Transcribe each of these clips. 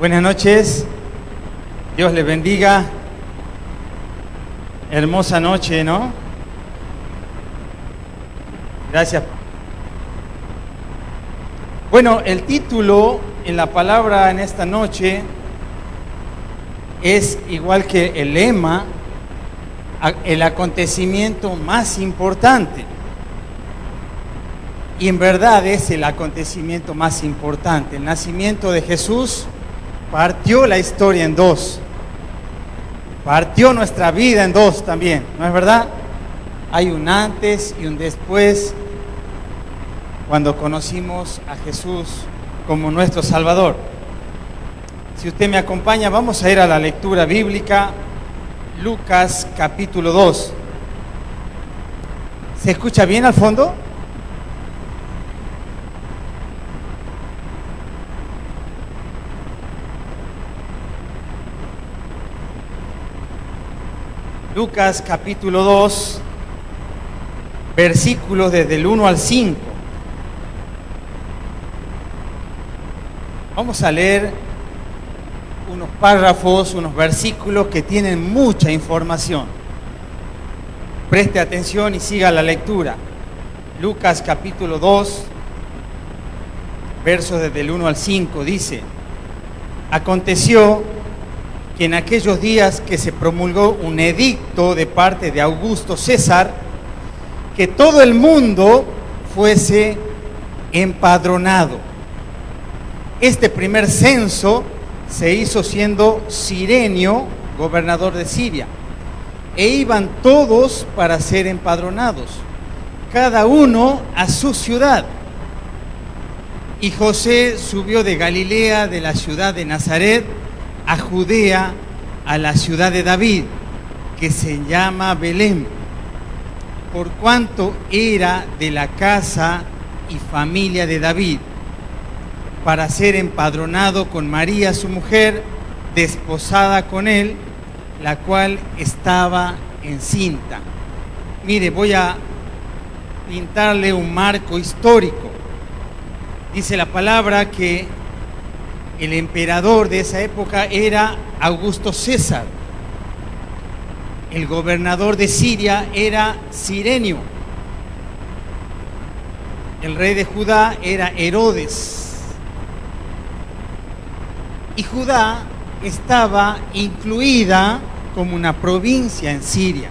Buenas noches, Dios les bendiga. Hermosa noche, ¿no? Gracias. Bueno, el título en la palabra en esta noche es igual que el lema, el acontecimiento más importante. Y en verdad es el acontecimiento más importante. El nacimiento de Jesús partió la historia en dos. Partió nuestra vida en dos también, ¿no es verdad? Hay un antes y un después cuando conocimos a Jesús como nuestro Salvador. Si usted me acompaña, vamos a ir a la lectura bíblica, Lucas capítulo 2. ¿Se escucha bien al fondo? Lucas capítulo 2, versículos desde el 1 al 5. Vamos a leer unos párrafos, unos versículos que tienen mucha información. Preste atención y siga la lectura. Lucas capítulo 2, versos desde el 1 al 5, dice: Aconteció que en aquellos días que se promulgó un edicto de parte de Augusto César, que todo el mundo fuese empadronado. Este primer censo se hizo siendo Cirenio gobernador de Siria, e iban todos para ser empadronados, cada uno a su ciudad. Y José subió de Galilea, de la ciudad de Nazaret, a Judea, a la ciudad de David, que se llama Belén, por cuanto era de la casa y familia de David, para ser empadronado con María su mujer, desposada con él, la cual estaba encinta. Mire, voy a pintarle un marco histórico. Dice la palabra que el emperador de esa época era Augusto César. El gobernador de Siria era Cirenio. El rey de Judá era Herodes. Y Judá estaba incluida como una provincia en Siria.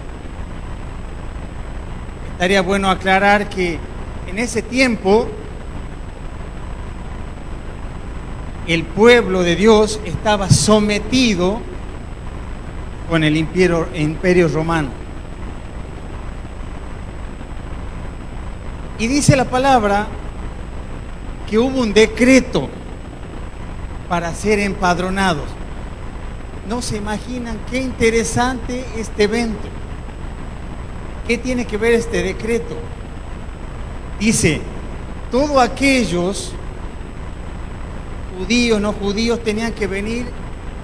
Estaría bueno aclarar que en ese tiempo el pueblo de Dios estaba sometido con el imperio romano. Y dice la palabra que hubo un decreto para ser empadronados. No se imaginan qué interesante este evento. ¿Qué tiene que ver este decreto? Dice, todos aquellos judíos, no judíos, tenían que venir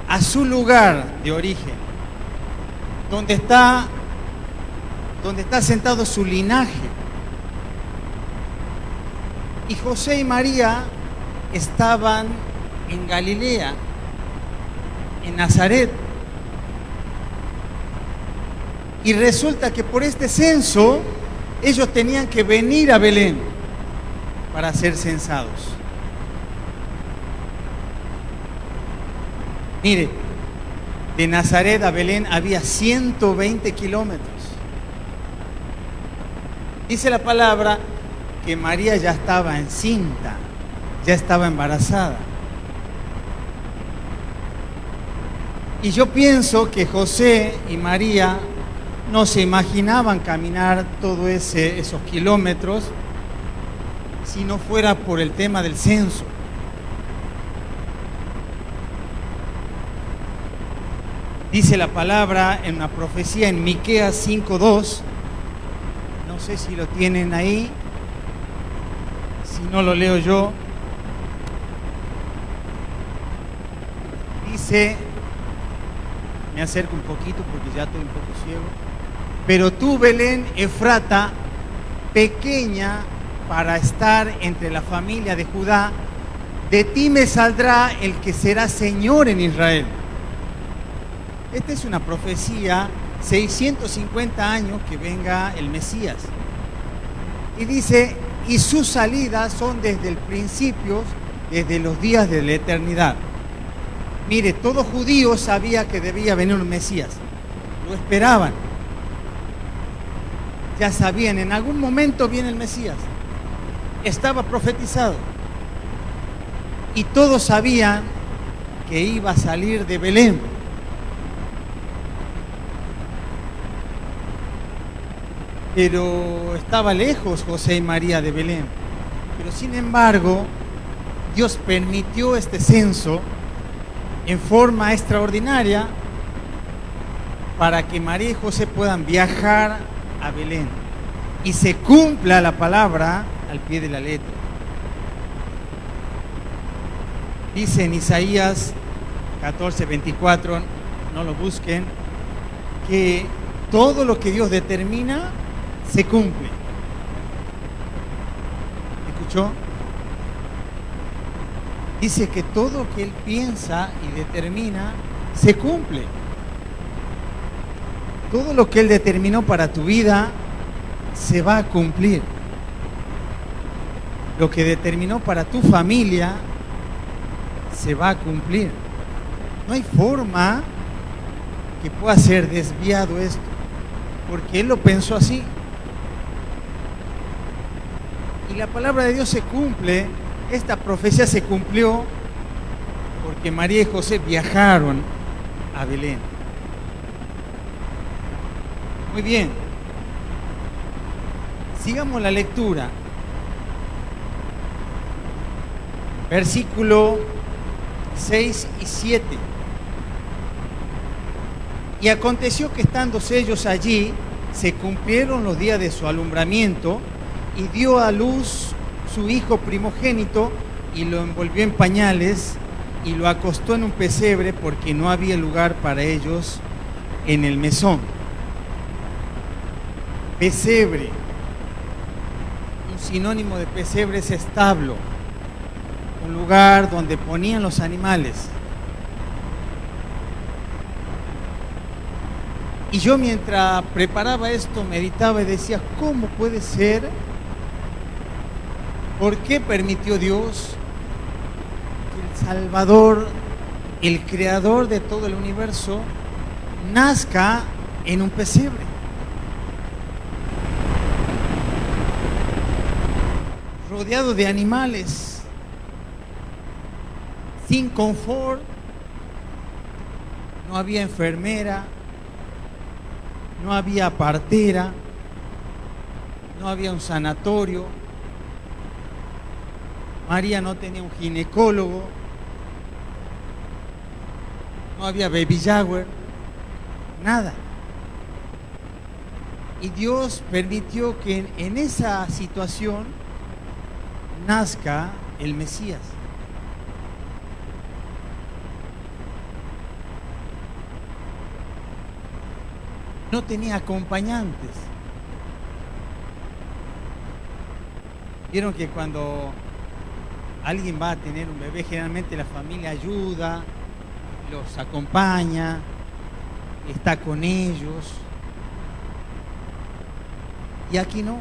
a su lugar de origen, donde está sentado su linaje. Y José y María estaban en Galilea, en Nazaret. Y resulta que por este censo ellos tenían que venir a Belén para ser censados. Mire, de Nazaret a Belén había 120 kilómetros. Dice la palabra que María ya estaba encinta, ya estaba embarazada. Y yo pienso que José y María no se imaginaban caminar todos esos kilómetros si no fuera por el tema del censo. Dice la palabra en una profecía en Miqueas 5:2, no sé si lo tienen ahí, si no lo leo yo. Dice, me acerco un poquito porque ya estoy un poco ciego, pero tú, Belén pequeña para estar entre la familia de Judá, de ti me saldrá el que será Señor en Israel. Esta es una profecía, 650 años que venga el Mesías. Y dice, y sus salidas son desde el principio, desde los días de la eternidad. Mire, todo judío sabía que debía venir un Mesías. Lo esperaban. Ya sabían, en algún momento viene el Mesías. Estaba profetizado. Y todos sabían que iba a salir de Belén. Pero estaba lejos José y María de Belén. Pero sin embargo, Dios permitió este censo en forma extraordinaria para que María y José puedan viajar a Belén y se cumpla la palabra al pie de la letra. Dice en Isaías 14:24, no lo busquen, que todo lo que Dios determina se cumple. ¿Escuchó? Dice que todo lo que Él piensa y determina se cumple. Todo lo que Él determinó para tu vida se va a cumplir. Lo que determinó para tu familia se va a cumplir. No hay forma que pueda ser desviado esto, porque Él lo pensó así. Y la palabra de Dios se cumple, esta profecía se cumplió porque María y José viajaron a Belén. Muy bien, sigamos la lectura. Versículo 6 y 7. Y aconteció que estando ellos allí, se cumplieron los días de su alumbramiento, y dio a luz su hijo primogénito, y lo envolvió en pañales, y lo acostó en un pesebre, porque no había lugar para ellos en el mesón. Pesebre, un sinónimo de pesebre es establo, un lugar donde ponían los animales. Y yo mientras preparaba esto meditaba y decía, ¿cómo puede ser? ¿Por qué permitió Dios que el Salvador, el creador de todo el universo, nazca en un pesebre? Rodeado de animales, sin confort, no había enfermera, no había partera, no había un sanatorio, María no tenía un ginecólogo, no había baby shower, nada. Y Dios permitió que en esa situación nazca el Mesías. No tenía acompañantes. Vieron que cuando alguien va a tener un bebé, generalmente la familia ayuda, los acompaña, está con ellos. Y aquí no.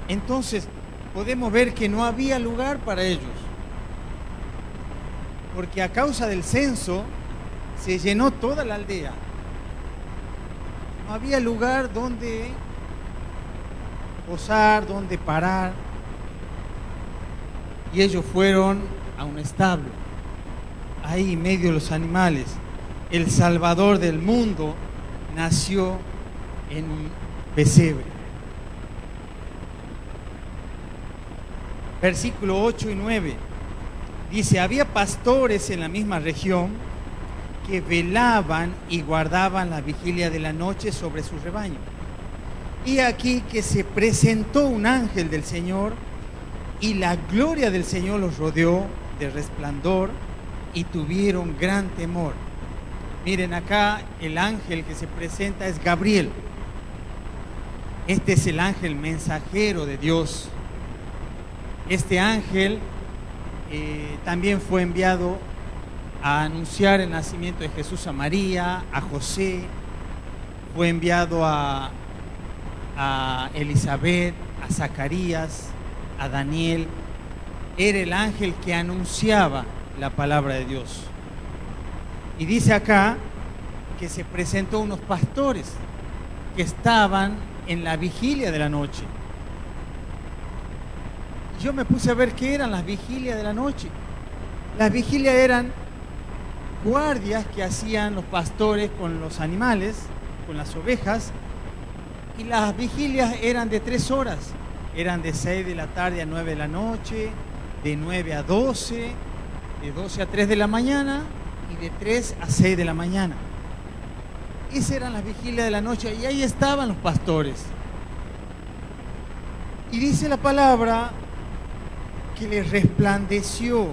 Entonces podemos ver que no había lugar para ellos, porque a causa del censo se llenó toda la aldea. No había lugar donde posar, donde parar, y ellos fueron a un establo, ahí en medio de los animales. El Salvador del mundo nació en un pesebre. Versículo 8 y 9 dice, había pastores en la misma región que velaban y guardaban la vigilia de la noche sobre su rebaño. Y aquí que se presentó un ángel del Señor, y la gloria del Señor los rodeó de resplandor, y tuvieron gran temor. Miren acá, el ángel que se presenta es Gabriel. Este es el ángel mensajero de Dios. Este ángel también fue enviado a anunciar el nacimiento de Jesús a María, a José, fue enviado a Elizabeth, a Zacarías, a Daniel. Era el ángel que anunciaba la palabra de Dios. Y dice acá que se presentó unos pastores que estaban en la vigilia de la noche. Yo me puse a ver qué eran las vigilias de la noche. Las vigilias eran guardias que hacían los pastores con los animales, con las ovejas, y las vigilias eran de 3 horas. Eran de 6 de la tarde a 9 de la noche, de 9 a 12, de 12 a 3 de la mañana y de 3 a 6 de la mañana. Esas eran las vigilias de la noche y ahí estaban los pastores. Y dice la palabra que les resplandeció,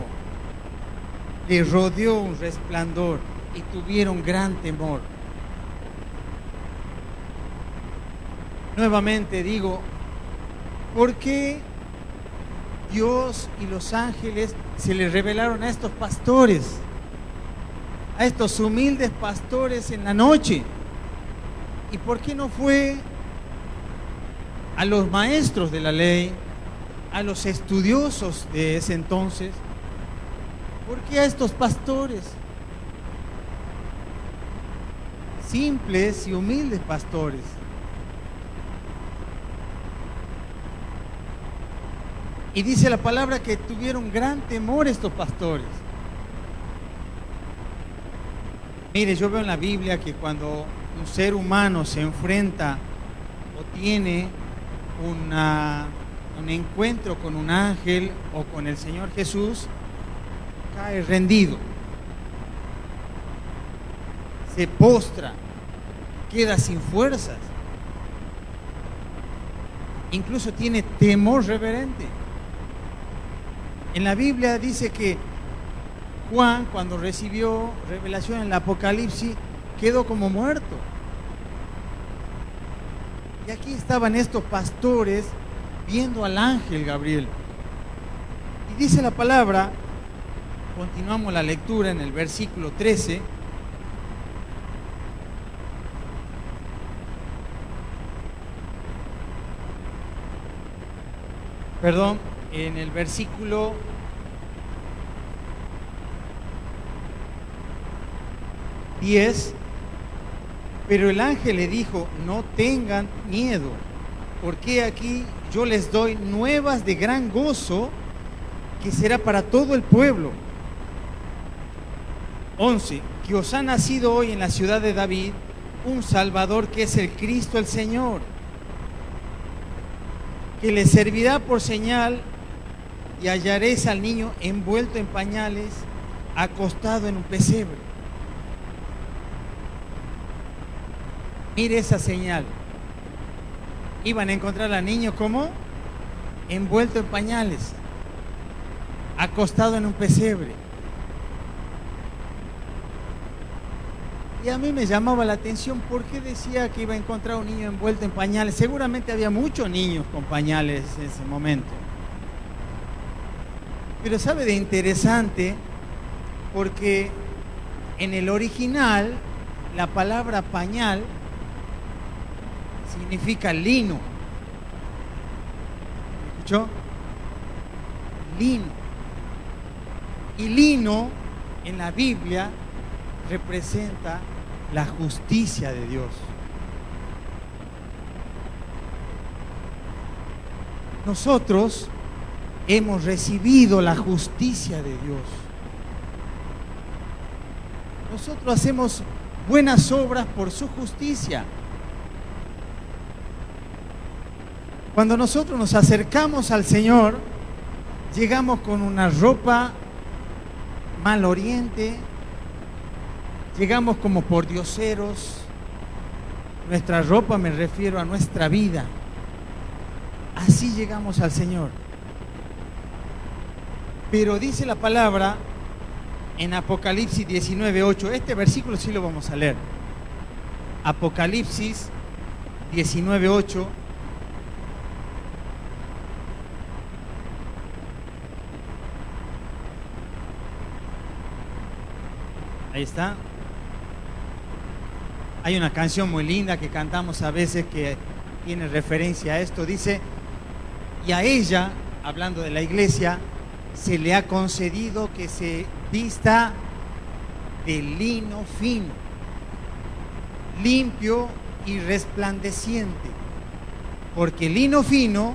les rodeó un resplandor y tuvieron gran temor. Nuevamente digo, ¿por qué Dios y los ángeles se les revelaron a estos pastores? A estos humildes pastores en la noche. ¿Y por qué no fue a los maestros de la ley, a los estudiosos de ese entonces? ¿Por qué a estos pastores? Simples y humildes pastores. Y dice la palabra que tuvieron gran temor estos pastores. Mire, yo veo en la Biblia que cuando un ser humano se enfrenta o tiene un encuentro con un ángel o con el Señor Jesús, cae rendido, se postra, queda sin fuerzas, incluso tiene temor reverente. En la Biblia dice que Juan, cuando recibió revelación en el Apocalipsis, quedó como muerto. Y aquí estaban estos pastores viendo al ángel Gabriel. Y dice la palabra, continuamos la lectura en el versículo 13. Perdón, en el versículo 10, pero el ángel le dijo, no tengan miedo, porque aquí yo les doy nuevas de gran gozo, que será para todo el pueblo. 11, que os ha nacido hoy en la ciudad de David un Salvador, que es el Cristo el Señor, que les servirá por señal, y hallaréis al niño envuelto en pañales, acostado en un pesebre. Mire esa señal. Iban a encontrar al niño como envuelto en pañales, acostado en un pesebre. Y a mí me llamaba la atención por qué decía que iba a encontrar un niño envuelto en pañales. Seguramente había muchos niños con pañales en ese momento. Pero sabe de interesante, porque en el original la palabra pañal significa lino. ¿Me escuchó? Lino. Y lino en la Biblia representa la justicia de Dios. Nosotros hemos recibido la justicia de Dios. Nosotros hacemos buenas obras por su justicia. Cuando nosotros nos acercamos al Señor, llegamos con una ropa maloliente, llegamos como pordioseros. Nuestra ropa, me refiero a nuestra vida. Así llegamos al Señor. Pero dice la palabra en Apocalipsis 19:8, este versículo sí lo vamos a leer. Apocalipsis 19:8 Ahí está. Hay una canción muy linda que cantamos a veces que tiene referencia a esto. Dice, y a ella, hablando de la iglesia, se le ha concedido que se vista de lino fino, limpio y resplandeciente, porque el lino fino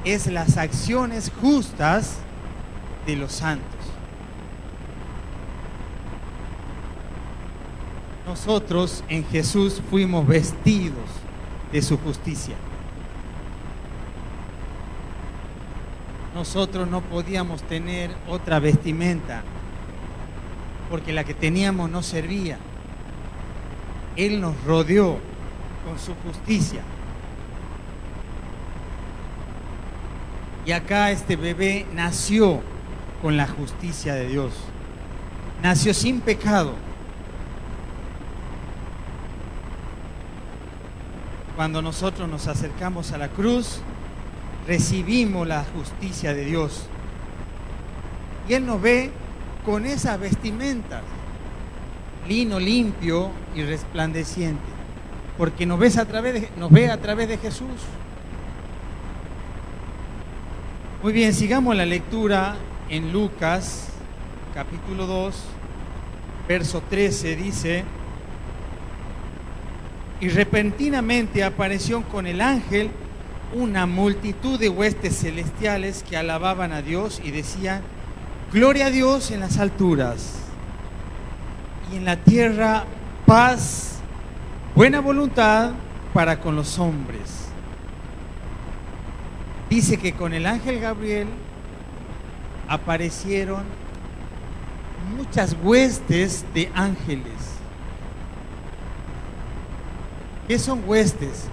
es las acciones justas de los santos. Nosotros en Jesús fuimos vestidos de su justicia. Nosotros no podíamos tener otra vestimenta porque la que teníamos no servía. Él nos rodeó con su justicia. Y acá este bebé nació con la justicia de Dios. Nació sin pecado. Cuando nosotros nos acercamos a la cruz, recibimos la justicia de Dios. Y Él nos ve con esas vestimentas, lino limpio y resplandeciente, porque nos ve a través de Jesús. Muy bien, sigamos la lectura en Lucas, capítulo 2, verso 13, dice: y repentinamente apareció con el ángel una multitud de huestes celestiales que alababan a Dios y decían: gloria a Dios en las alturas, y en la tierra paz, buena voluntad para con los hombres. Dice que con el ángel Gabriel aparecieron muchas huestes de ángeles. ¿Qué son huestes?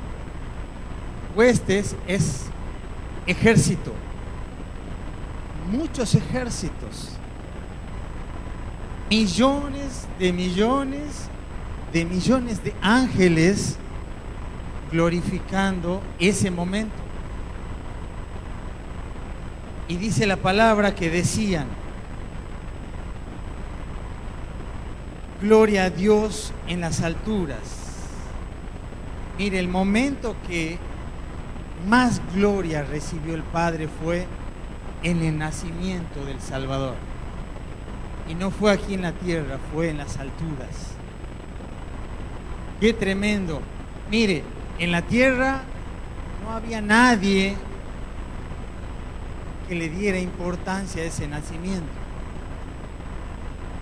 Huestes es ejército, muchos ejércitos, millones de ángeles glorificando ese momento. Y dice la palabra que decían: gloria a Dios en las alturas. Mire, el momento que más gloria recibió el Padre fue en el nacimiento del Salvador. Y no fue aquí en la tierra, fue en las alturas. ¡Qué tremendo! Mire, en la tierra no había nadie que le diera importancia a ese nacimiento.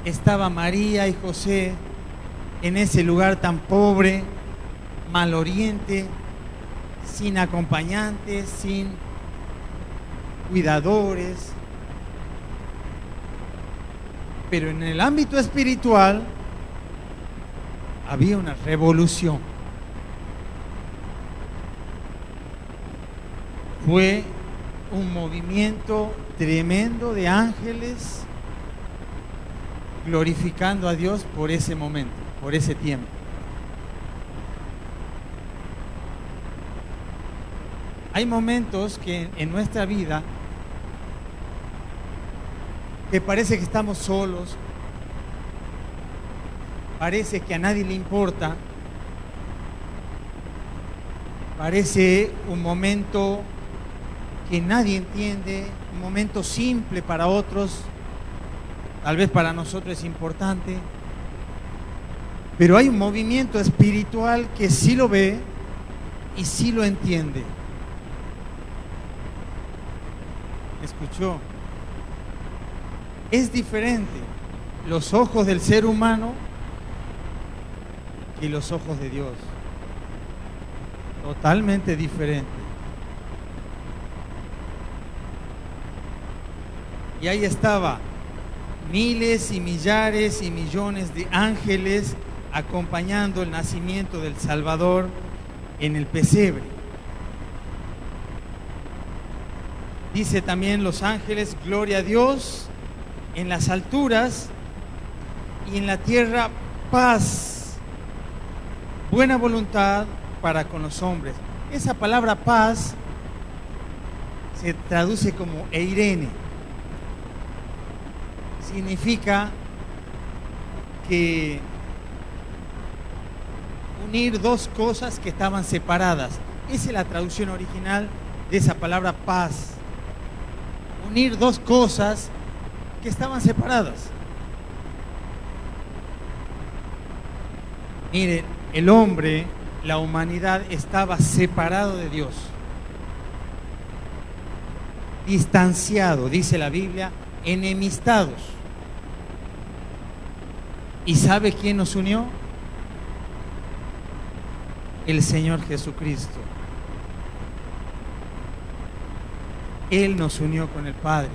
Estaba María y José en ese lugar tan pobre, maloriente, sin acompañantes, sin cuidadores. Pero en el ámbito espiritual había una revolución. Fue un movimiento tremendo de ángeles glorificando a Dios por ese momento, por ese tiempo. Hay momentos que en nuestra vida que parece que estamos solos, parece que a nadie le importa, parece un momento que nadie entiende, un momento simple para otros, tal vez para nosotros es importante, pero hay un movimiento espiritual que sí lo ve y sí lo entiende. ¿Escuchó? Es diferente los ojos del ser humano que los ojos de Dios. Totalmente diferente. Y ahí estaba, miles y millares y millones de ángeles acompañando el nacimiento del Salvador en el pesebre. Dice también los ángeles: gloria a Dios en las alturas y en la tierra paz, buena voluntad para con los hombres. Esa palabra paz se traduce como eirene. Significa que unir dos cosas que estaban separadas. Esa es la traducción original de esa palabra paz. Unir dos cosas que estaban separadas. Miren, el hombre, la humanidad estaba separado de Dios. Distanciado, dice la Biblia, enemistados. ¿Y sabe quién nos unió? El Señor Jesucristo. Él nos unió con el Padre.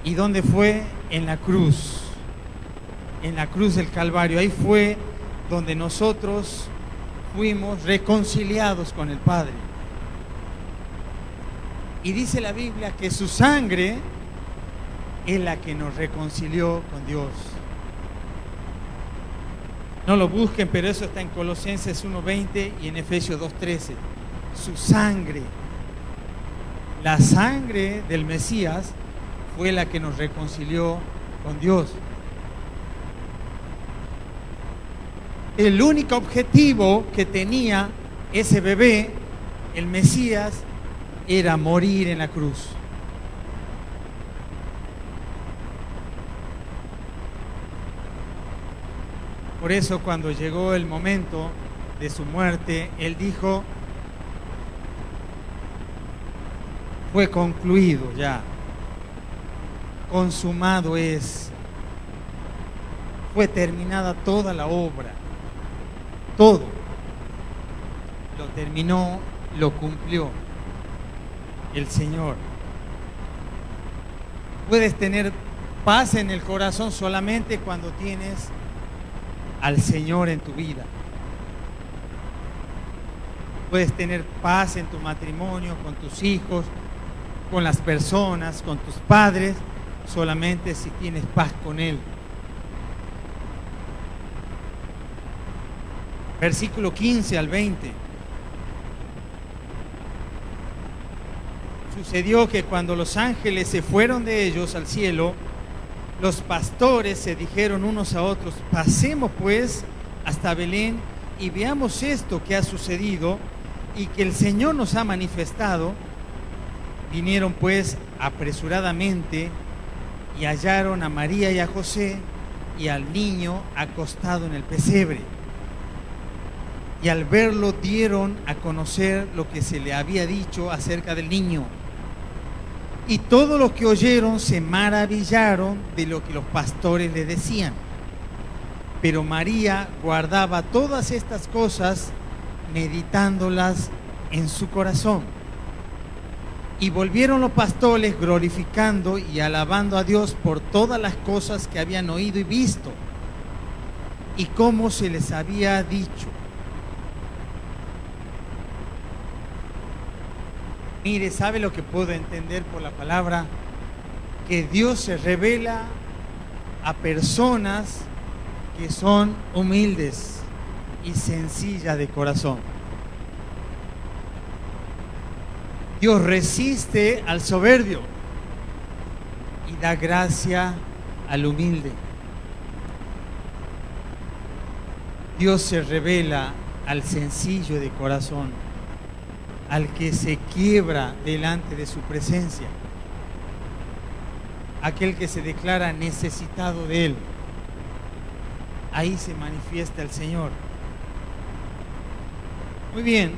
¿Y dónde fue? En la cruz. En la cruz del Calvario. Ahí fue donde nosotros fuimos reconciliados con el Padre. Y dice la Biblia que su sangre es la que nos reconcilió con Dios. No lo busquen, pero eso está en Colosenses 1:20 y en Efesios 2:13. Su sangre, la sangre del Mesías fue la que nos reconcilió con Dios. El único objetivo que tenía ese bebé, el Mesías, era morir en la cruz. Por eso cuando llegó el momento de su muerte, él dijo, fue concluido ya, consumado es, fue terminada toda la obra, todo, lo terminó, lo cumplió el Señor. Puedes tener paz en el corazón solamente cuando tienes al Señor en tu vida. Puedes tener paz en tu matrimonio, con tus hijos, con las personas, con tus padres, solamente si tienes paz con Él. Versículo 15 al 20. Sucedió que cuando los ángeles se fueron de ellos al cielo, los pastores se dijeron unos a otros, pasemos pues hasta Belén y veamos esto que ha sucedido y que el Señor nos ha manifestado. Vinieron pues apresuradamente y hallaron a María y a José y al niño acostado en el pesebre. Y al verlo dieron a conocer lo que se le había dicho acerca del niño. Y todos los que oyeron se maravillaron de lo que los pastores le decían. Pero María guardaba todas estas cosas, meditándolas en su corazón. Y volvieron los pastores glorificando y alabando a Dios por todas las cosas que habían oído y visto, y cómo se les había dicho. Mire, ¿sabe lo que puedo entender por la palabra? Que Dios se revela a personas que son humildes y sencillas de corazón. Dios resiste al soberbio y da gracia al humilde. Dios se revela al sencillo de corazón, al que se quiebra delante de su presencia, aquel que se declara necesitado de Él. Ahí se manifiesta el Señor. Muy bien,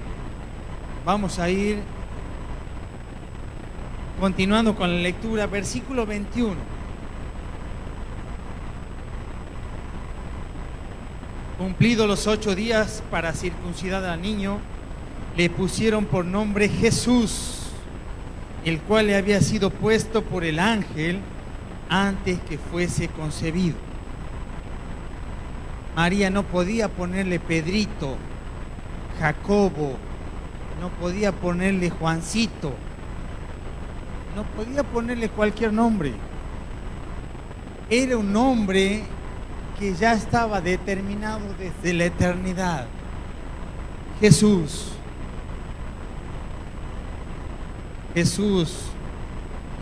vamos a ir continuando con la lectura, versículo 21. Cumplidos los 8 días para circuncidar al niño, le pusieron por nombre Jesús, el cual le había sido puesto por el ángel antes que fuese concebido. María no podía ponerle Pedrito, Jacobo, no podía ponerle Juancito, no podía ponerle cualquier nombre. Era un nombre que ya estaba determinado desde la eternidad. Jesús. Jesús.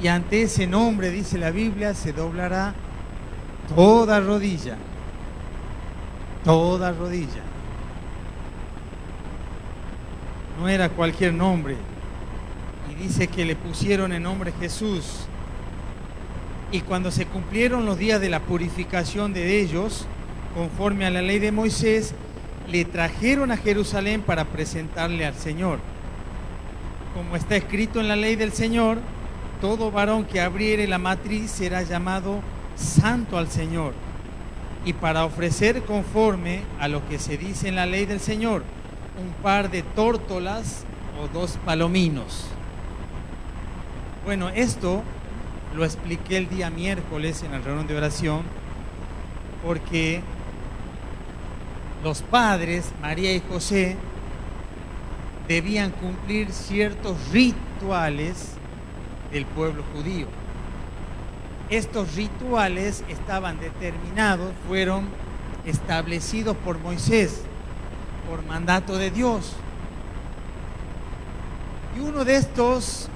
Y ante ese nombre, dice la Biblia, se doblará toda rodilla, toda rodilla. No era cualquier nombre. Y dice que le pusieron el nombre Jesús. Y cuando se cumplieron los días de la purificación de ellos, conforme a la ley de Moisés, le trajeron a Jerusalén para presentarle al Señor. Como está escrito en la ley del Señor, todo varón que abriere la matriz será llamado santo al Señor. Y para ofrecer conforme a lo que se dice en la ley del Señor, un par de tórtolas o 2 palominos. Bueno, esto lo expliqué el día miércoles en la reunión de oración, porque los padres, María y José, debían cumplir ciertos rituales del pueblo judío. Estos rituales estaban determinados, fueron establecidos por Moisés, por mandato de Dios. Y uno de estos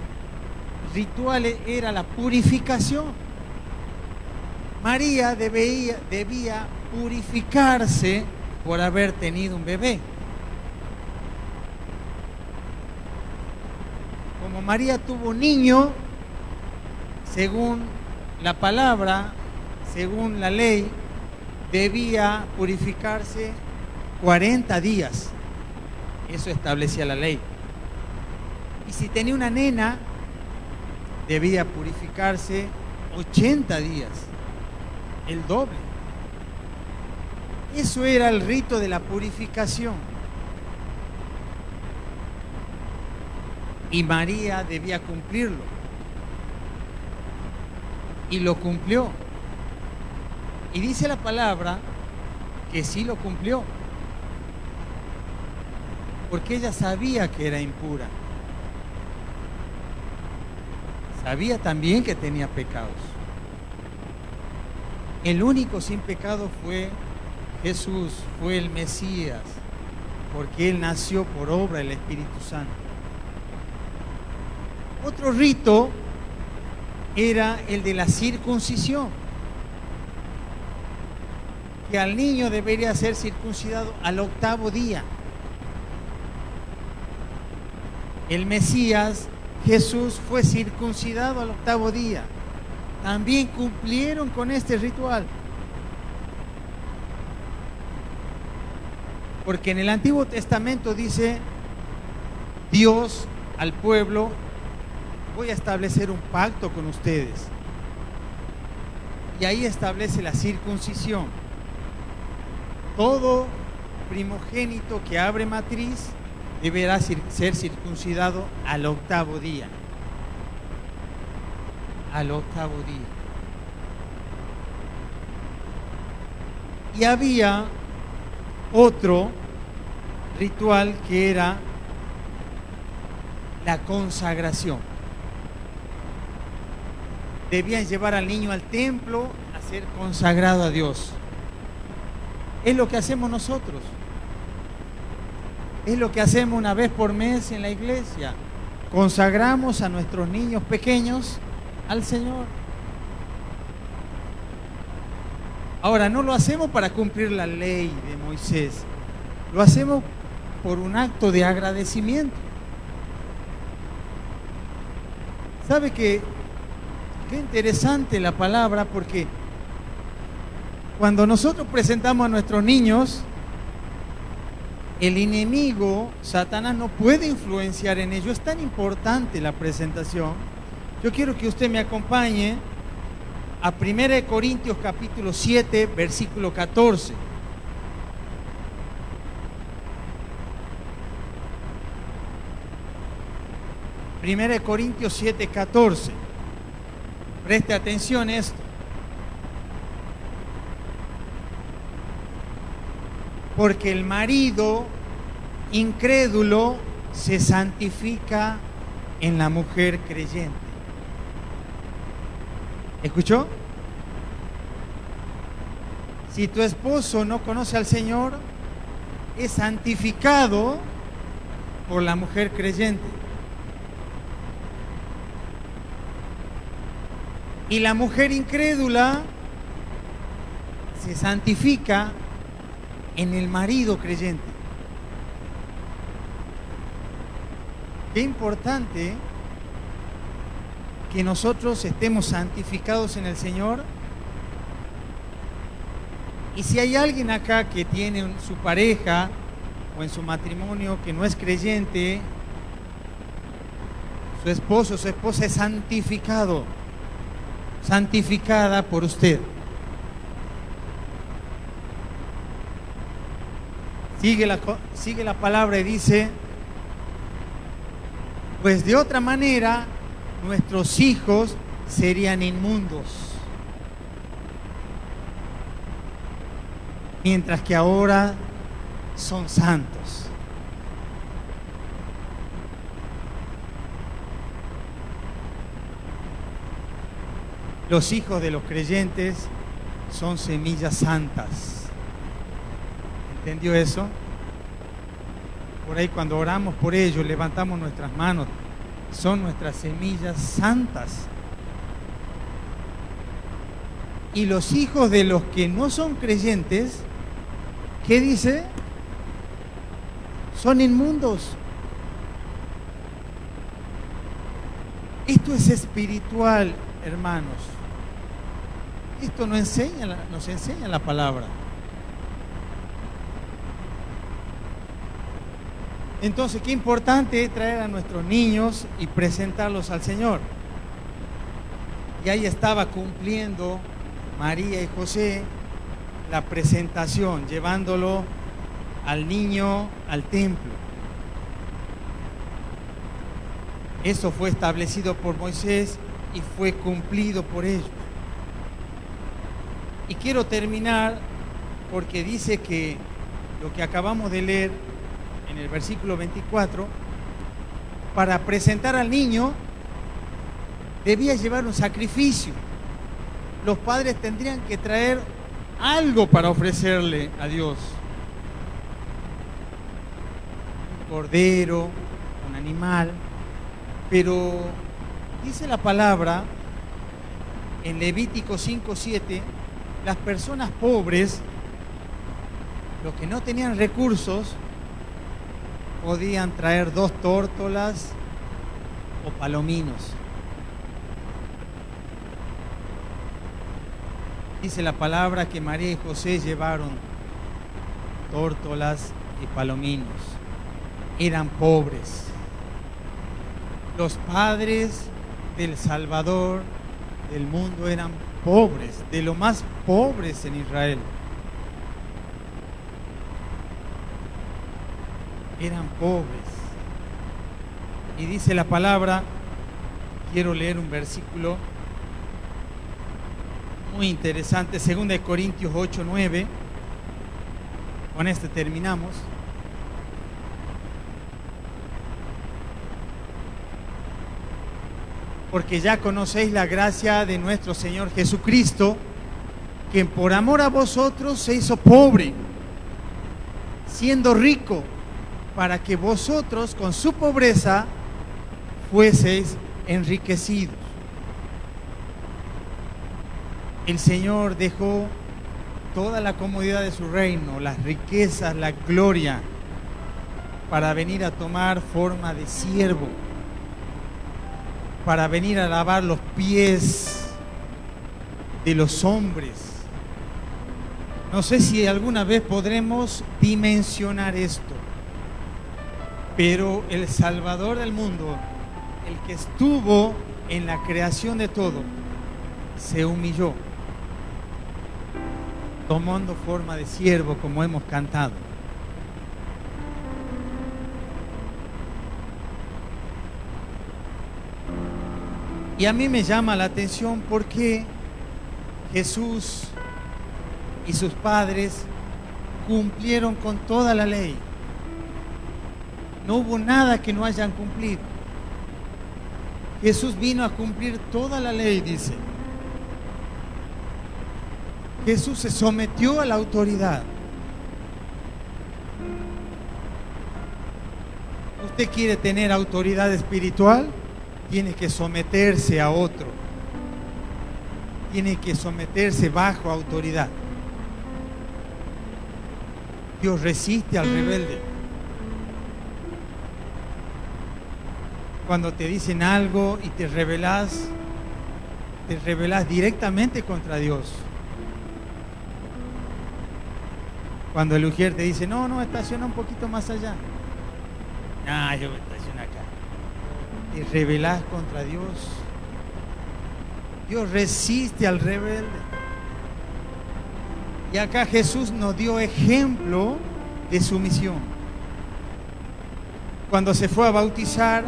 rituales era la purificación. María debía purificarse por haber tenido un bebé. Como María tuvo un niño, según la palabra, según la ley, debía purificarse 40 días. Eso establecía la ley. Y si tenía una nena, debía purificarse 80 días, el doble. Eso era el rito de la purificación. Y María debía cumplirlo. Y lo cumplió. Y dice la palabra que sí lo cumplió. Porque ella sabía que era impura. Sabía también que tenía pecados. El único sin pecado fue Jesús, fue el Mesías, porque Él nació por obra del Espíritu Santo. Otro rito era el de la circuncisión, que al niño debería ser circuncidado al 8º día. El Mesías, Jesús, fue circuncidado al 8º día. También cumplieron con este ritual. Porque en el Antiguo Testamento dice Dios al pueblo: voy a establecer un pacto con ustedes. Y ahí establece la circuncisión. Todo primogénito que abre matriz deberá ser circuncidado al 8º día. Al 8º día. Y había otro ritual que era la consagración. Debían llevar al niño al templo a ser consagrado a Dios. Es lo que hacemos nosotros. Es lo que hacemos una vez por mes en la iglesia. Consagramos a nuestros niños pequeños al Señor. Ahora, no lo hacemos para cumplir la ley de Moisés. Lo hacemos por un acto de agradecimiento. ¿Sabe qué interesante la palabra? Porque cuando nosotros presentamos a nuestros niños, el enemigo, Satanás, no puede influenciar en ellos. Es tan importante la presentación. Yo quiero que usted me acompañe a 1 Corintios capítulo 7, versículo 14. Primera de Corintios 7, 14. Preste atención a esto. Porque el marido incrédulo se santifica en la mujer creyente. ¿Escuchó? Si tu esposo no conoce al Señor, es santificado por la mujer creyente. Y la mujer incrédula se santifica en el marido creyente. Qué importante que nosotros estemos santificados en el Señor. Y si hay alguien acá que tiene su pareja o en su matrimonio que no es creyente, su esposo o su esposa es santificado, santificada por usted. Sigue la palabra y dice, pues de otra manera nuestros hijos serían inmundos, mientras que ahora son santos. Los hijos de los creyentes son semillas santas. ¿Entendió eso? Por ahí cuando oramos por ellos, levantamos nuestras manos, son nuestras semillas santas. Y los hijos de los que no son creyentes, ¿qué dice? Son inmundos. Esto es espiritual, hermanos. Esto nos enseña la palabra. Entonces, qué importante es traer a nuestros niños y presentarlos al Señor. Y ahí estaba cumpliendo María y José la presentación, llevándolo al niño al templo. Eso fue establecido por Moisés y fue cumplido por ellos. Y quiero terminar porque dice que lo que acabamos de leer en el versículo 24, para presentar al niño debía llevar un sacrificio. Los padres tendrían que traer algo para ofrecerle a Dios. Un cordero, un animal. Pero dice la palabra en Levítico 5:7, las personas pobres, los que no tenían recursos, podían traer 2 tórtolas o palominos. Dice la palabra que María y José llevaron tórtolas y palominos. Eran pobres. Los padres del Salvador del mundo eran pobres, de lo más pobres en Israel. Eran pobres. Y dice la palabra, quiero leer un versículo muy interesante, 2 Corintios 8:9. Con este terminamos. Porque ya conocéis la gracia de nuestro Señor Jesucristo, que por amor a vosotros se hizo pobre, siendo rico, para que vosotros con su pobreza fueseis enriquecidos. El Señor dejó toda la comodidad de su reino, las riquezas, la gloria, para venir a tomar forma de siervo, para venir a lavar los pies de los hombres. No sé si alguna vez podremos dimensionar esto, pero el Salvador del mundo, el que estuvo en la creación de todo, se humilló, tomando forma de siervo, como hemos cantado. Y a mí me llama la atención porque Jesús y sus padres cumplieron con toda la ley. No hubo nada que no hayan cumplido. Jesús vino a cumplir toda la ley, dice. Jesús se sometió a la autoridad. ¿Usted quiere tener autoridad espiritual? Tiene que someterse a otro. Tiene que someterse bajo autoridad. Dios resiste al rebelde. Cuando te dicen algo y te rebelás directamente contra Dios. Cuando el ujier te dice, no, estaciona un poquito más allá. Yo estaciono acá. Te rebelás contra Dios. Dios resiste al rebelde. Y acá Jesús nos dio ejemplo de sumisión. Cuando se fue a bautizar,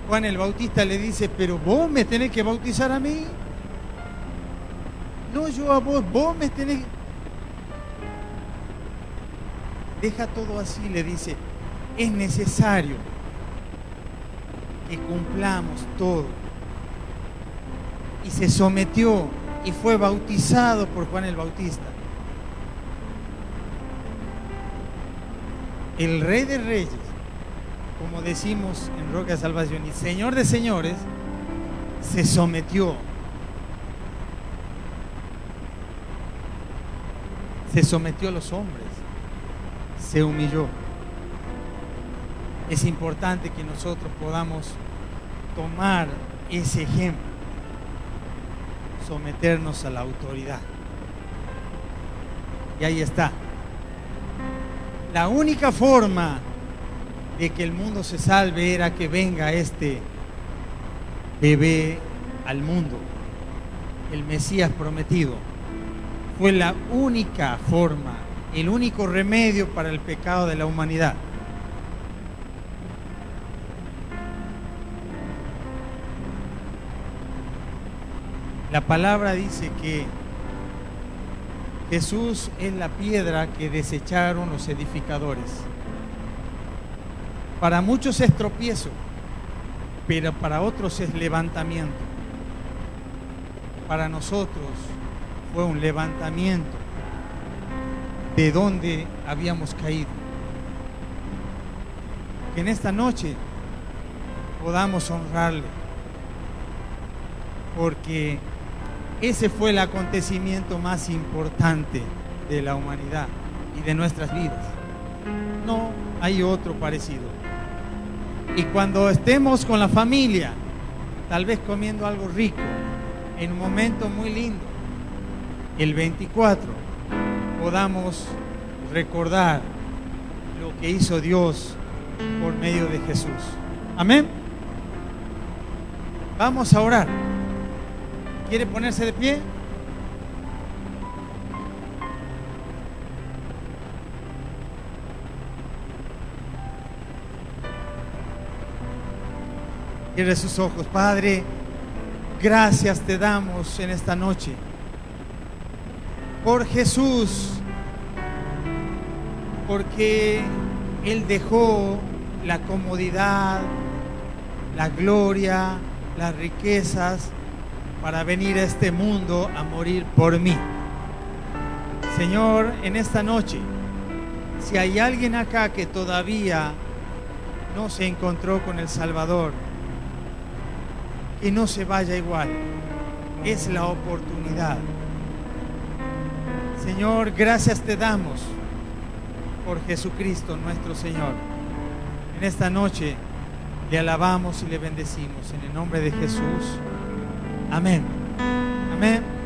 Juan el Bautista le dice, pero vos me tenés que bautizar a mí. No yo a vos me tenés. Deja todo así, le dice, es necesario que cumplamos todo. Y se sometió y fue bautizado por Juan el Bautista. El Rey de Reyes, como decimos en Roca de Salvación, y Señor de Señores, se sometió. Se sometió a los hombres. Se humilló. Es importante que nosotros podamos tomar ese ejemplo, someternos a la autoridad. Y ahí está. La única forma de que el mundo se salve era que venga este bebé al mundo, el Mesías prometido. Fue la única forma, el único remedio para el pecado de la humanidad. La palabra dice que Jesús es la piedra que desecharon los edificadores. Para muchos es tropiezo, pero para otros es levantamiento. Para nosotros fue un levantamiento de donde habíamos caído. Que en esta noche podamos honrarle, porque ese fue el acontecimiento más importante de la humanidad y de nuestras vidas. No hay otro parecido. Y cuando estemos con la familia, tal vez comiendo algo rico, en un momento muy lindo, el 24, podamos recordar lo que hizo Dios por medio de Jesús. Amén. Vamos a orar. ¿Quiere ponerse de pie? Cierre sus ojos. Padre, gracias te damos en esta noche por Jesús, porque Él dejó la comodidad, la gloria, las riquezas para venir a este mundo a morir por mí. Señor, en esta noche, si hay alguien acá que todavía no se encontró con el Salvador, que no se vaya igual, es la oportunidad. Señor, gracias te damos por Jesucristo nuestro Señor. En esta noche le alabamos y le bendecimos en el nombre de Jesús. Amén. Amén.